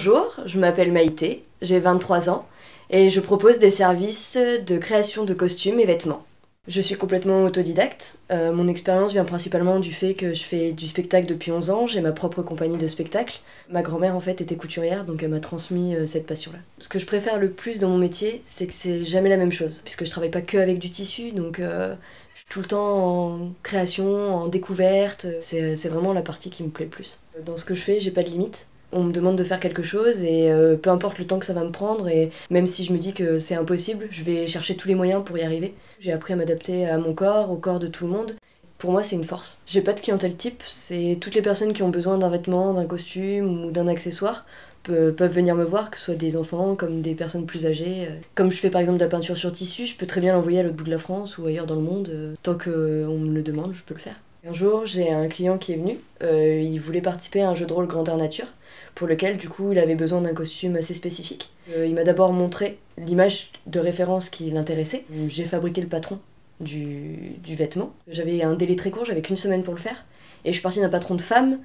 Bonjour, je m'appelle Maïté, j'ai 23 ans et je propose des services de création de costumes et vêtements. Je suis complètement autodidacte. Mon expérience vient principalement du fait que je fais du spectacle depuis 11 ans, j'ai ma propre compagnie de spectacle. Ma grand-mère en fait était couturière, donc elle m'a transmis cette passion-là. Ce que je préfère le plus dans mon métier, c'est que c'est jamais la même chose, puisque je travaille pas que avec du tissu, donc je suis tout le temps en création, en découverte. C'est vraiment la partie qui me plaît le plus. Dans ce que je fais, j'ai pas de limite. On me demande de faire quelque chose et peu importe le temps que ça va me prendre, et même si je me dis que c'est impossible, je vais chercher tous les moyens pour y arriver. J'ai appris à m'adapter à mon corps, au corps de tout le monde. Pour moi, c'est une force. J'ai pas de clientèle type, c'est toutes les personnes qui ont besoin d'un vêtement, d'un costume ou d'un accessoire peuvent venir me voir, que ce soit des enfants comme des personnes plus âgées. Comme je fais par exemple de la peinture sur tissu, je peux très bien l'envoyer à l'autre bout de la France ou ailleurs dans le monde. Tant qu'on me le demande, je peux le faire. Un jour, j'ai un client qui est venu, il voulait participer à un jeu de rôle grandeur nature, pour lequel du coup il avait besoin d'un costume assez spécifique. Il m'a d'abord montré l'image de référence qui l'intéressait. J'ai fabriqué le patron du vêtement. J'avais un délai très court, j'avais qu'une semaine pour le faire, et je suis partie d'un patron de femme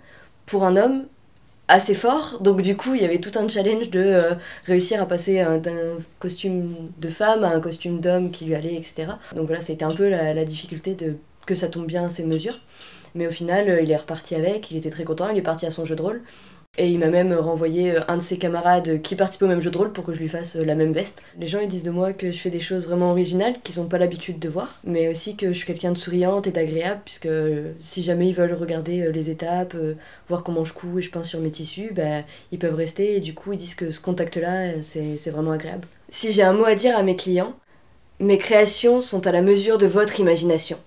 pour un homme assez fort, donc du coup il y avait tout un challenge de réussir à passer d'un costume de femme à un costume d'homme qui lui allait, etc. Donc voilà, c'était un peu la difficulté de que ça tombe bien à ses mesures. Mais au final, il est reparti avec, il était très content, il est parti à son jeu de rôle. Et il m'a même renvoyé un de ses camarades qui participe au même jeu de rôle pour que je lui fasse la même veste. Les gens ils disent de moi que je fais des choses vraiment originales qu'ils n'ont pas l'habitude de voir, mais aussi que je suis quelqu'un de souriante et d'agréable, puisque si jamais ils veulent regarder les étapes, voir comment je couds et je peins sur mes tissus, bah, ils peuvent rester et du coup ils disent que ce contact-là, c'est vraiment agréable. Si j'ai un mot à dire à mes clients, mes créations sont à la mesure de votre imagination.